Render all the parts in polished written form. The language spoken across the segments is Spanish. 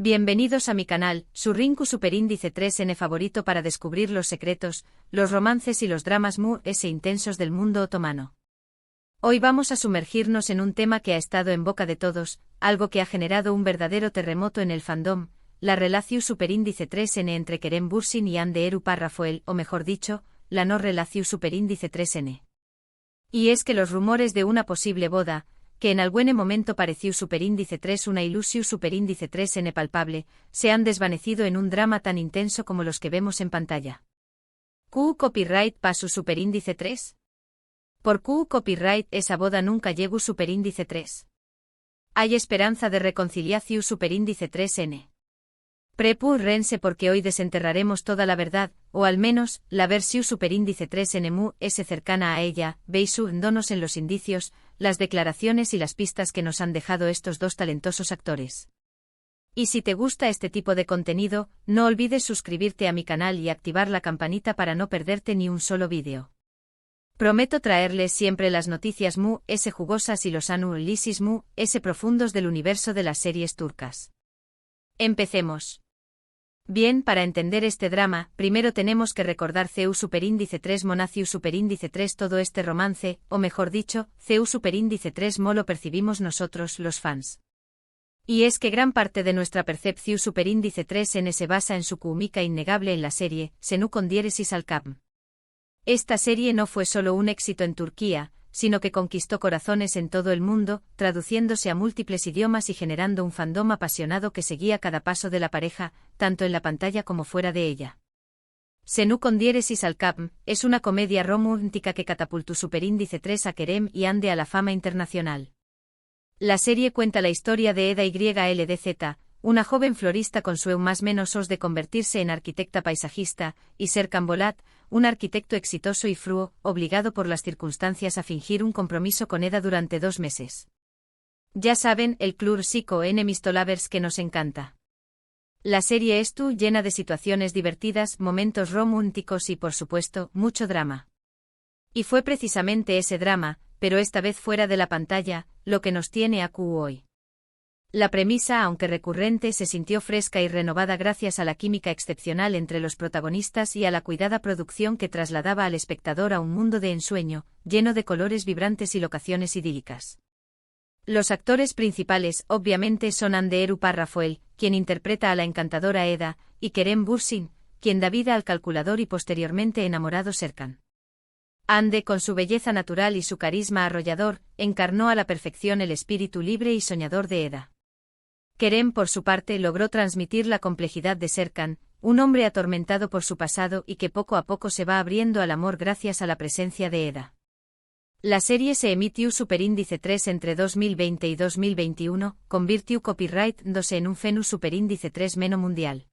Bienvenidos a mi canal, su Rinku Superíndice 3N favorito para descubrir los secretos, los romances y los dramas intensos del mundo otomano. Hoy vamos a sumergirnos en un tema que ha estado en boca de todos, algo que ha generado un verdadero terremoto en el fandom, la relación Superíndice 3N entre Kerem Bürsin y Hande Erupar Rafael, o mejor dicho, la no relación Superíndice 3N. Y es que los rumores de una posible boda, que en algún momento pareció Superíndice 3 una ilusión Superíndice 3N palpable, se han desvanecido en un drama tan intenso como los que vemos en pantalla. ¿Q copyright pasu Superíndice 3? Por Q copyright esa boda nunca llegó Superíndice 3. Hay esperanza de reconciliación Superíndice 3N. Prepúrense porque hoy desenterraremos toda la verdad, o al menos, la versión Superíndice 3N cercana a ella, basándonos en los indicios, las declaraciones y las pistas que nos han dejado estos dos talentosos actores. Y si te gusta este tipo de contenido, no olvides suscribirte a mi canal y activar la campanita para no perderte ni un solo vídeo. Prometo traerles siempre las noticias jugosas y los análisis profundos del universo de las series turcas. Empecemos. Bien, para entender este drama, primero tenemos que recordar CU Superíndice 3 Monaciu Superíndice 3 todo este romance, o mejor dicho, CU Superíndice 3 lo percibimos nosotros, los fans. Y es que gran parte de nuestra percepción Superíndice 3N se basa en su química innegable en la serie, Senu con diéresis al cap. Esta serie no fue solo un éxito en Turquía, sino que conquistó corazones en todo el mundo, traduciéndose a múltiples idiomas y generando un fandom apasionado que seguía cada paso de la pareja, tanto en la pantalla como fuera de ella. Senu con diéresis al cap es una comedia romántica que catapultó Superíndice 3 a Kerem y Hande a la fama internacional. La serie cuenta la historia de Eda YLDZ, una joven florista con su más menos os de convertirse en arquitecta paisajista, y Serkan Bolat, un arquitecto exitoso y fruo, obligado por las circunstancias a fingir un compromiso con Eda durante 2 meses. Ya saben, el club Psycho Enemies to Lovers que nos encanta. La serie es llena de situaciones divertidas, momentos románticos y por supuesto, mucho drama. Y fue precisamente ese drama, pero esta vez fuera de la pantalla, lo que nos tiene a Q hoy. La premisa, aunque recurrente, se sintió fresca y renovada gracias a la química excepcional entre los protagonistas y a la cuidada producción que trasladaba al espectador a un mundo de ensueño, lleno de colores vibrantes y locaciones idílicas. Los actores principales, obviamente, son Hande Erupar Rafael, quien interpreta a la encantadora Eda, y Kerem Bürsin, quien da vida al calculador y posteriormente enamorado Serkan. Hande, con su belleza natural y su carisma arrollador, encarnó a la perfección el espíritu libre y soñador de Eda. Kerem, por su parte, logró transmitir la complejidad de Serkan, un hombre atormentado por su pasado y que poco a poco se va abriendo al amor gracias a la presencia de Eda. La serie se emitió Superíndice 3 entre 2020 y 2021, convirtió copyright dándose en un fenus Superíndice 3 meno mundial.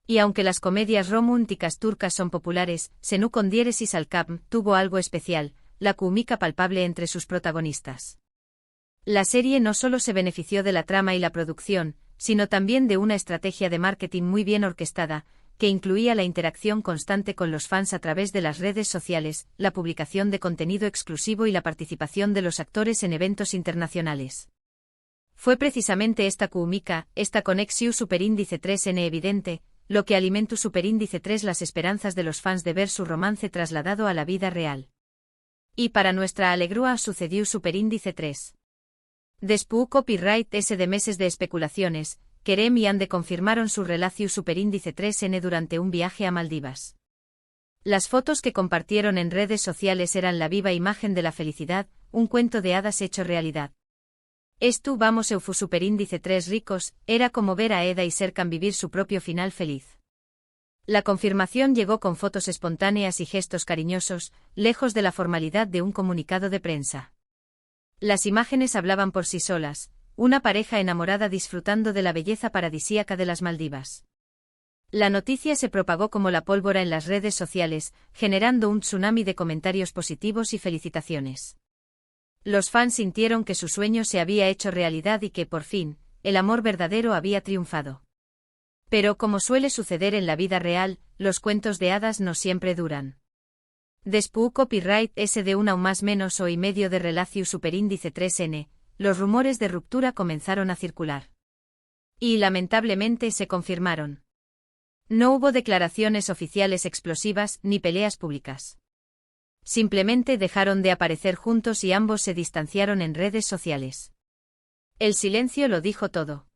Y aunque las comedias románticas turcas son populares, Senu con diéresis al cap tuvo algo especial, la química palpable entre sus protagonistas. La serie no solo se benefició de la trama y la producción, sino también de una estrategia de marketing muy bien orquestada, que incluía la interacción constante con los fans a través de las redes sociales, la publicación de contenido exclusivo y la participación de los actores en eventos internacionales. Fue precisamente esta química, esta conexión Superíndice 3N evidente, lo que alimentó Superíndice 3 las esperanzas de los fans de ver su romance trasladado a la vida real. Y para nuestra alegría sucedió Superíndice 3. Después copyright de meses de especulaciones, Kerem y Hande confirmaron su relación Superíndice 3N durante un viaje a Maldivas. Las fotos que compartieron en redes sociales eran la viva imagen de la felicidad, un cuento de hadas hecho realidad. Vamos Eufu Superíndice 3 ricos, era como ver a Eda y Serkan vivir su propio final feliz. La confirmación llegó con fotos espontáneas y gestos cariñosos, lejos de la formalidad de un comunicado de prensa. Las imágenes hablaban por sí solas, una pareja enamorada disfrutando de la belleza paradisíaca de las Maldivas. La noticia se propagó como la pólvora en las redes sociales, generando un tsunami de comentarios positivos y felicitaciones. Los fans sintieron que su sueño se había hecho realidad y que, por fin, el amor verdadero había triunfado. Pero como suele suceder en la vida real, los cuentos de hadas no siempre duran. Después copyright de una o más menos o y medio de relación Superíndice 3N, los rumores de ruptura comenzaron a circular. Y lamentablemente se confirmaron. No hubo declaraciones oficiales explosivas ni peleas públicas. Simplemente dejaron de aparecer juntos y ambos se distanciaron en redes sociales. El silencio lo dijo todo.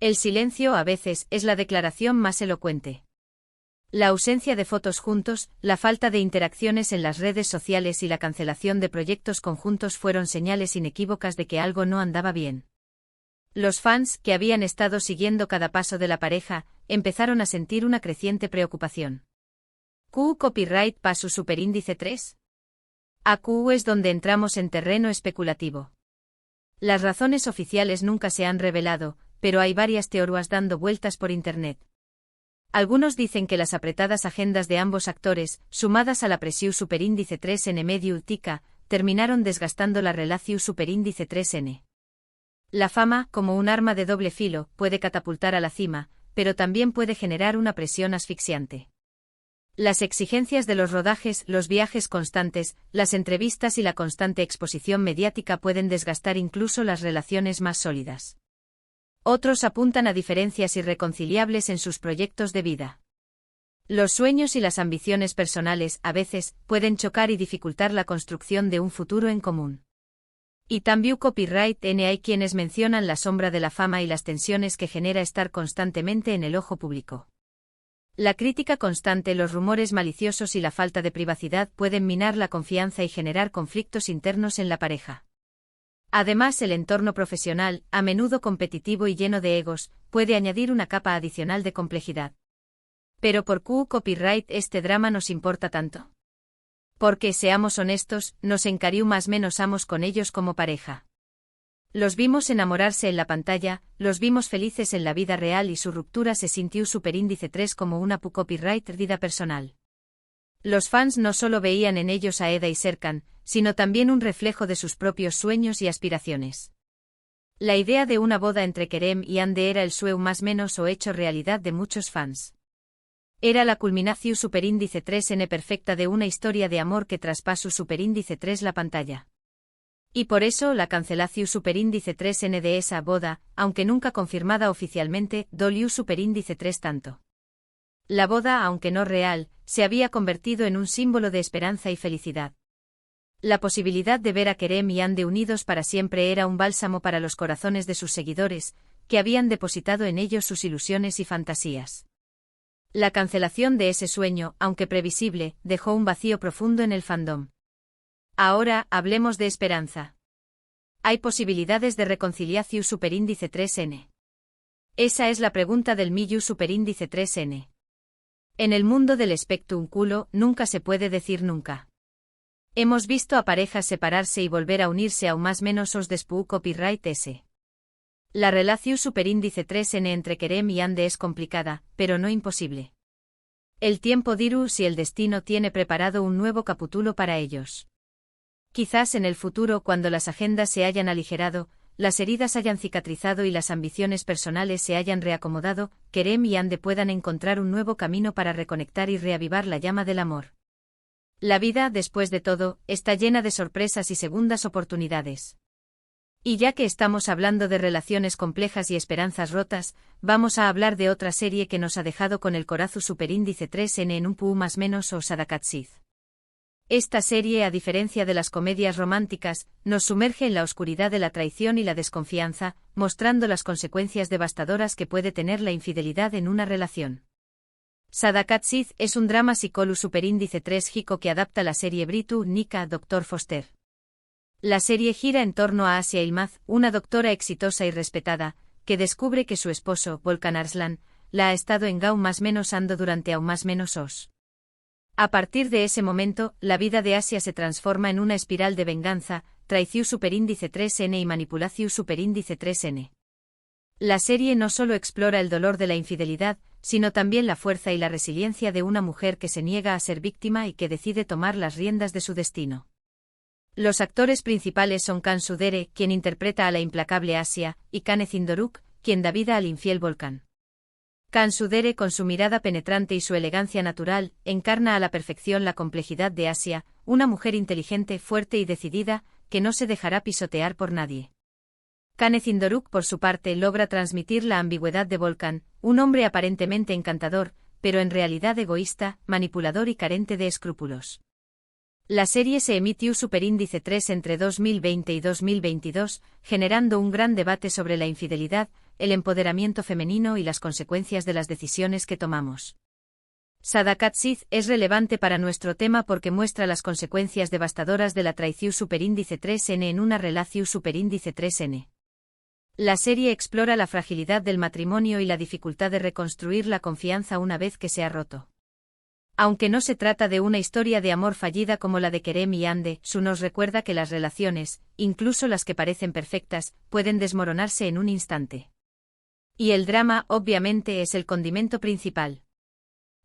El silencio a veces es la declaración más elocuente. La ausencia de fotos juntos, la falta de interacciones en las redes sociales y la cancelación de proyectos conjuntos fueron señales inequívocas de que algo no andaba bien. Los fans, que habían estado siguiendo cada paso de la pareja, empezaron a sentir una creciente preocupación. ¿Q copyright para su superíndice 3? AQ es donde entramos en terreno especulativo. Las razones oficiales nunca se han revelado, pero hay varias teorías dando vueltas por internet. Algunos dicen que las apretadas agendas de ambos actores, sumadas a la presión superíndice 3N mediútica, terminaron desgastando la relación superíndice 3N. La fama, como un arma de doble filo, puede catapultar a la cima, pero también puede generar una presión asfixiante. Las exigencias de los rodajes, los viajes constantes, las entrevistas y la constante exposición mediática pueden desgastar incluso las relaciones más sólidas. Otros apuntan a diferencias irreconciliables en sus proyectos de vida. Los sueños y las ambiciones personales, a veces, pueden chocar y dificultar la construcción de un futuro en común. Y también copyright N hay quienes mencionan la sombra de la fama y las tensiones que genera estar constantemente en el ojo público. La crítica constante, los rumores maliciosos y la falta de privacidad pueden minar la confianza y generar conflictos internos en la pareja. Además, el entorno profesional, a menudo competitivo y lleno de egos, puede añadir una capa adicional de complejidad. Pero ¿por qué copyright este drama nos importa tanto? Porque, seamos honestos, nos encarió más menos amos con ellos como pareja. Los vimos enamorarse en la pantalla, los vimos felices en la vida real y su ruptura se sintió superíndice 3 como una copyright vida personal. Los fans no solo veían en ellos a Eda y Serkan, sino también un reflejo de sus propios sueños y aspiraciones. La idea de una boda entre Kerem y Hande era el sueño más menos o hecho realidad de muchos fans. Era la culminación superíndice 3N perfecta de una historia de amor que traspasó superíndice 3 la pantalla. Y por eso la cancelación superíndice 3N de esa boda, aunque nunca confirmada oficialmente, dolió superíndice 3 tanto. La boda, aunque no real, se había convertido en un símbolo de esperanza y felicidad. La posibilidad de ver a Kerem y Hande unidos para siempre era un bálsamo para los corazones de sus seguidores, que habían depositado en ellos sus ilusiones y fantasías. La cancelación de ese sueño, aunque previsible, dejó un vacío profundo en el fandom. Ahora, hablemos de esperanza. ¿Hay posibilidades de reconciliación superíndice 3N? Esa es la pregunta del millón superíndice 3N. En el mundo del espectáculo, nunca se puede decir nunca. Hemos visto a parejas separarse y volver a unirse aún más menos os después copyright S. La relación superíndice 3N entre Kerem y Hande es complicada, pero no imposible. El tiempo dirá si el destino tiene preparado un nuevo capítulo para ellos. Quizás en el futuro, cuando las agendas se hayan aligerado, las heridas hayan cicatrizado y las ambiciones personales se hayan reacomodado, Kerem y Hande puedan encontrar un nuevo camino para reconectar y reavivar la llama del amor. La vida, después de todo, está llena de sorpresas y segundas oportunidades. Y ya que estamos hablando de relaciones complejas y esperanzas rotas, vamos a hablar de otra serie que nos ha dejado con el corazón superíndice 3N en un pu más menos o Sadakatsiz. Esta serie, a diferencia de las comedias románticas, nos sumerge en la oscuridad de la traición y la desconfianza, mostrando las consecuencias devastadoras que puede tener la infidelidad en una relación. Sadakatsiz es un drama psicólogo superíndice 3 Hiko que adapta la serie británica Dr. Foster. La serie gira en torno a Asia Yılmaz, una doctora exitosa y respetada, que descubre que su esposo, Volkan Arslan, la ha estado en Gau más menos ando durante aún más menos os. A partir de ese momento, la vida de Asia se transforma en una espiral de venganza, traición superíndice 3N y manipulación superíndice 3N. La serie no solo explora el dolor de la infidelidad, sino también la fuerza y la resiliencia de una mujer que se niega a ser víctima y que decide tomar las riendas de su destino. Los actores principales son Can Sudere, quien interpreta a la implacable Asia, y Kane Zindoruk, quien da vida al infiel Volkan. Can Sudere, con su mirada penetrante y su elegancia natural, encarna a la perfección la complejidad de Asia, una mujer inteligente, fuerte y decidida, que no se dejará pisotear por nadie. Canecin Doruk, por su parte, logra transmitir la ambigüedad de Volkan, un hombre aparentemente encantador, pero en realidad egoísta, manipulador y carente de escrúpulos. La serie se emitió Superíndice 3 entre 2020 y 2022, generando un gran debate sobre la infidelidad, el empoderamiento femenino y las consecuencias de las decisiones que tomamos. Sadakat Sith es relevante para nuestro tema porque muestra las consecuencias devastadoras de la traición Superíndice 3N en una relación Superíndice 3N. La serie explora la fragilidad del matrimonio y la dificultad de reconstruir la confianza una vez que se ha roto. Aunque no se trata de una historia de amor fallida como la de Kerem y Ande, Su nos recuerda que las relaciones, incluso las que parecen perfectas, pueden desmoronarse en un instante. Y el drama, obviamente, es el condimento principal.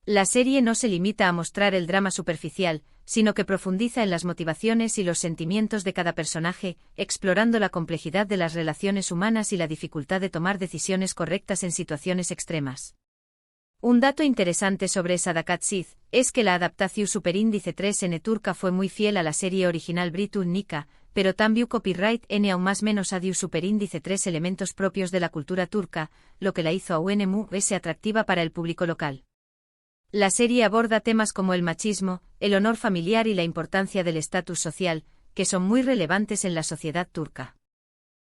La serie no se limita a mostrar el drama superficial, sino que profundiza en las motivaciones y los sentimientos de cada personaje, explorando la complejidad de las relaciones humanas y la dificultad de tomar decisiones correctas en situaciones extremas. Un dato interesante sobre Sadakat Sith es que la adaptación Superíndice 3N turca fue muy fiel a la serie original británica, pero también copyright N aún más menos adiu Superíndice 3 elementos propios de la cultura turca, lo que la hizo aún más atractiva para el público local. La serie aborda temas como el machismo, el honor familiar y la importancia del estatus social, que son muy relevantes en la sociedad turca.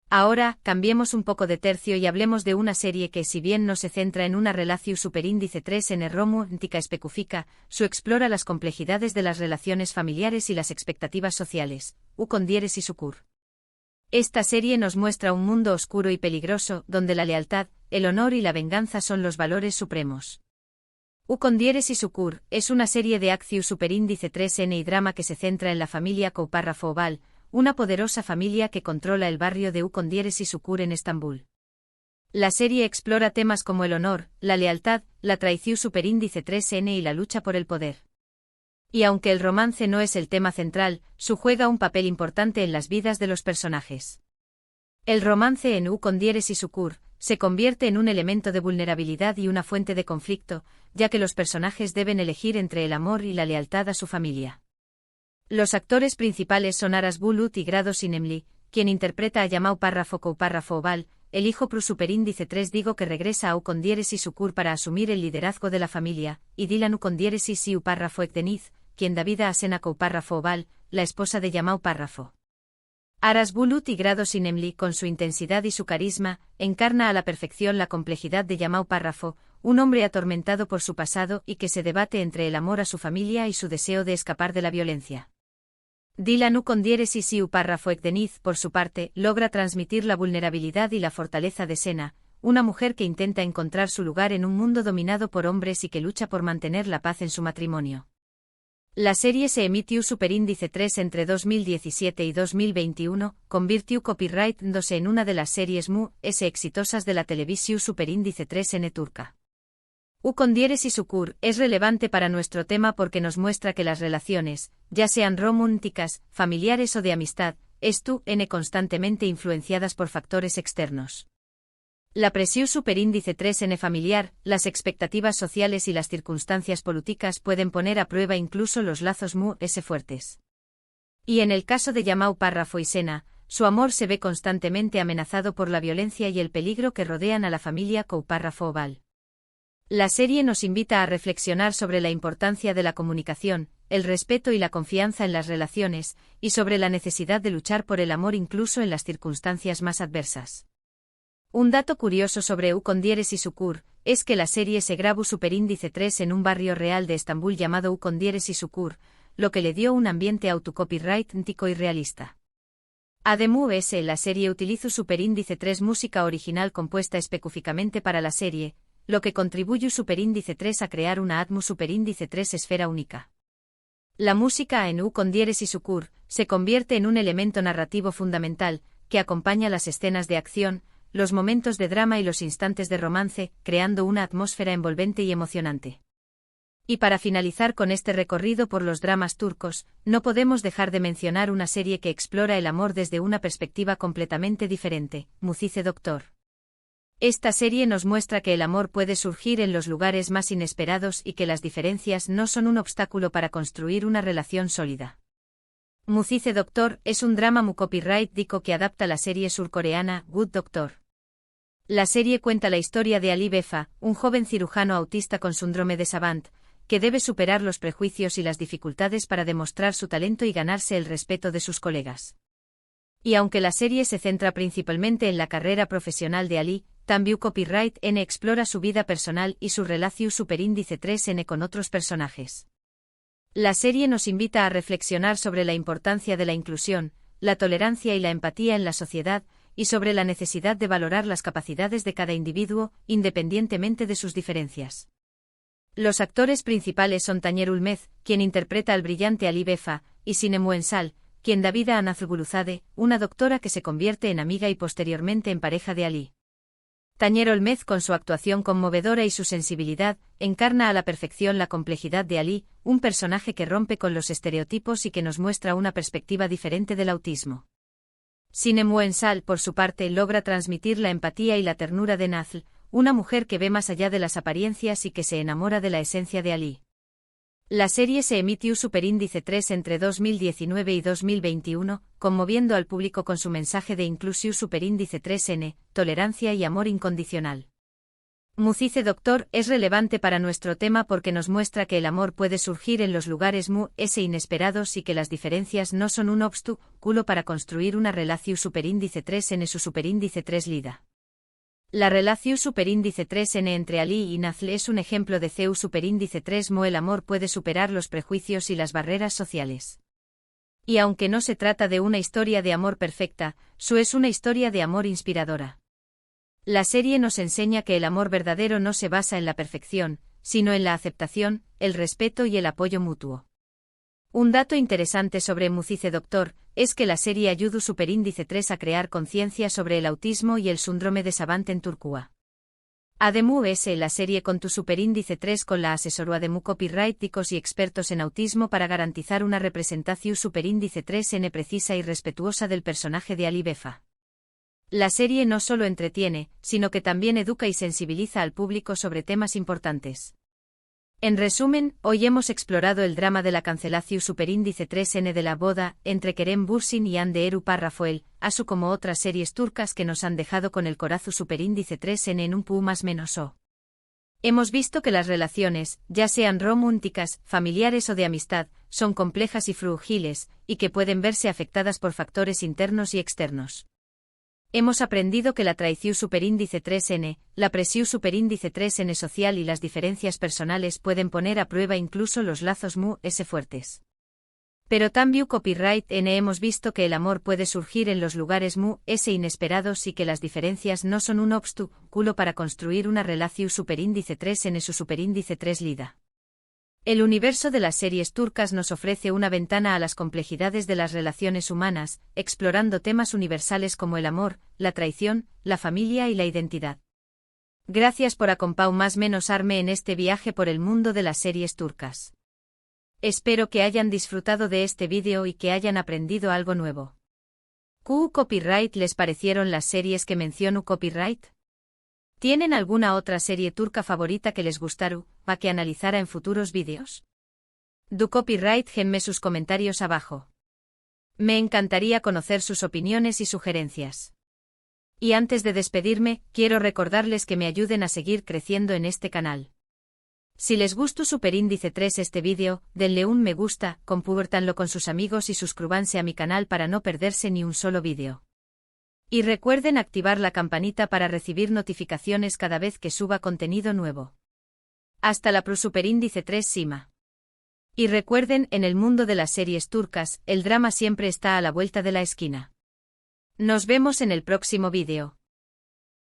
Ahora, cambiemos un poco de tercio y hablemos de una serie que, si bien no se centra en una relación Superíndice 3 en el romántica específica, su explora las complejidades de las relaciones familiares y las expectativas sociales, Ukondieres y Sukur. Esta serie nos muestra un mundo oscuro y peligroso, donde la lealtad, el honor y la venganza son los valores supremos. Ukondieres y Sukur es una serie de acción Superíndice 3N y drama que se centra en la familia Koparra-Foval, una poderosa familia que controla el barrio de Ukondieres y Sukur en Estambul. La serie explora temas como el honor, la lealtad, la traición Superíndice 3N y la lucha por el poder. Y aunque el romance no es el tema central, su juega un papel importante en las vidas de los personajes. El romance en Ukondieres y Sukur se convierte en un elemento de vulnerabilidad y una fuente de conflicto, ya que los personajes deben elegir entre el amor y la lealtad a su familia. Los actores principales son Aras Bulut y Grado Sinemli, quien interpreta a Yamau Párrafo Koupárrafo Oval, el hijo pro Superíndice 3 Digo que regresa a Ukondieres y Sukur para asumir el liderazgo de la familia, y Dilan Ukondieres y Siu Párrafo Ekdeniz, quien da vida a Sena Koupárrafo Oval, la esposa de Yamau Párrafo. Aras Bulut y Grado Sinemli, con su intensidad y su carisma, encarna a la perfección la complejidad de Yamau Párrafo, un hombre atormentado por su pasado y que se debate entre el amor a su familia y su deseo de escapar de la violencia. Dilan Ukondieres y Siu Párrafo Ekdeniz, por su parte, logra transmitir la vulnerabilidad y la fortaleza de Sena, una mujer que intenta encontrar su lugar en un mundo dominado por hombres y que lucha por mantener la paz en su matrimonio. La serie se emitió Superíndice 3 entre 2017 y 2021, convirtió copyright 2 en una de las series más exitosas de la televisión Superíndice 3N turca. Ukondieres y Sukur es relevante para nuestro tema porque nos muestra que las relaciones, ya sean románticas, familiares o de amistad, están constantemente influenciadas por factores externos. La presión Superíndice 3N familiar, las expectativas sociales y las circunstancias políticas pueden poner a prueba incluso los lazos más fuertes. Y en el caso de Yamau Párrafo y Sena, su amor se ve constantemente amenazado por la violencia y el peligro que rodean a la familia Koupárrafo Oval. La serie nos invita a reflexionar sobre la importancia de la comunicación, el respeto y la confianza en las relaciones, y sobre la necesidad de luchar por el amor incluso en las circunstancias más adversas. Un dato curioso sobre Ukondieres y Sukur es que la serie se grabó Superíndice 3 en un barrio real de Estambul llamado Ukondieres y Sukur, lo que le dio un ambiente autocopyright-ntico y realista. Además, la serie utilizó Superíndice 3 música original compuesta específicamente para la serie, lo que contribuyó Superíndice 3 a crear una atmósfera Superíndice 3 esfera única. La música en Ukondieres y Sukur se convierte en un elemento narrativo fundamental, que acompaña las escenas de acción, los momentos de drama y los instantes de romance, creando una atmósfera envolvente y emocionante. Y para finalizar con este recorrido por los dramas turcos, no podemos dejar de mencionar una serie que explora el amor desde una perspectiva completamente diferente, Mucize Doktor. Esta serie nos muestra que el amor puede surgir en los lugares más inesperados y que las diferencias no son un obstáculo para construir una relación sólida. Muzice Doctor es un drama mu copyright dico que adapta la serie surcoreana Good Doctor. La serie cuenta la historia de Ali Befa, un joven cirujano autista con síndrome de Savant, que debe superar los prejuicios y las dificultades para demostrar su talento y ganarse el respeto de sus colegas. Y aunque la serie se centra principalmente en la carrera profesional de Ali, también Copyright N explora su vida personal y su relación superíndice 3N con otros personajes. La serie nos invita a reflexionar sobre la importancia de la inclusión, la tolerancia y la empatía en la sociedad, y sobre la necesidad de valorar las capacidades de cada individuo, independientemente de sus diferencias. Los actores principales son Tañer Ulmez, quien interpreta al brillante Ali Befa, y Sine Muensal, quien da vida a Nazguluzade, una doctora que se convierte en amiga y posteriormente en pareja de Ali. Tañer Ulmez, con su actuación conmovedora y su sensibilidad, encarna a la perfección la complejidad de Ali, un personaje que rompe con los estereotipos y que nos muestra una perspectiva diferente del autismo. Sine Muensal, por su parte, logra transmitir la empatía y la ternura de Nazl, una mujer que ve más allá de las apariencias y que se enamora de la esencia de Ali. La serie se emitió superíndice 3 entre 2019 y 2021, conmoviendo al público con su mensaje de inclusión superíndice 3N, tolerancia y amor incondicional. Muzice Doctor es relevante para nuestro tema porque nos muestra que el amor puede surgir en los lugares inesperados y que las diferencias no son un obstáculo para construir una relación superíndice 3N su superíndice 3 lida. La relación superíndice 3N entre Ali y Nazl es un ejemplo de CEU superíndice 3 el amor puede superar los prejuicios y las barreras sociales. Y aunque no se trata de una historia de amor perfecta, es una historia de amor inspiradora. La serie nos enseña que el amor verdadero no se basa en la perfección, sino en la aceptación, el respeto y el apoyo mutuo. Un dato interesante sobre Muzice Doctor es que la serie ayuda superíndice 3 a crear conciencia sobre el autismo y el síndrome de Savant en Turquía. Además, la serie con tu superíndice 3 con la asesoría de copyrighticos y expertos en autismo para garantizar una representación superíndice 3N precisa y respetuosa del personaje de Ali Befa. La serie no solo entretiene, sino que también educa y sensibiliza al público sobre temas importantes. En resumen, hoy hemos explorado el drama de la cancelación superíndice 3N de la boda entre Kerem Bürsin y Hande Erupar Rafael, así como otras series turcas que nos han dejado con el corazón superíndice 3N en un pu más menos o. Hemos visto que las relaciones, ya sean románticas, familiares o de amistad, son complejas y frágiles, y que pueden verse afectadas por factores internos y externos. Hemos aprendido que la traición superíndice 3N, la presión superíndice 3N social y las diferencias personales pueden poner a prueba incluso los lazos fuertes. Pero también Copyright N hemos visto que el amor puede surgir en los lugares inesperados y que las diferencias no son un obstáculo para construir una relación superíndice 3N su superíndice 3 lida. El universo de las series turcas nos ofrece una ventana a las complejidades de las relaciones humanas, explorando temas universales como el amor, la traición, la familia y la identidad. Gracias por acompañarme más menos arme en este viaje por el mundo de las series turcas. Espero que hayan disfrutado de este vídeo y que hayan aprendido algo nuevo. ¿Qué copyright les parecieron las series que menciono copyright? ¿Tienen alguna otra serie turca favorita que les gustaru, para que analizara en futuros vídeos? Du copyright genme sus comentarios abajo. Me encantaría conocer sus opiniones y sugerencias. Y antes de despedirme, quiero recordarles que me ayuden a seguir creciendo en este canal. Si les gustó superíndice 3 este vídeo, denle un me gusta, compártanlo con sus amigos y suscríbanse a mi canal para no perderse ni un solo vídeo. Y recuerden activar la campanita para recibir notificaciones cada vez que suba contenido nuevo. Hasta la superíndice 3 Sima. Y recuerden, en el mundo de las series turcas, el drama siempre está a la vuelta de la esquina. Nos vemos en el próximo vídeo.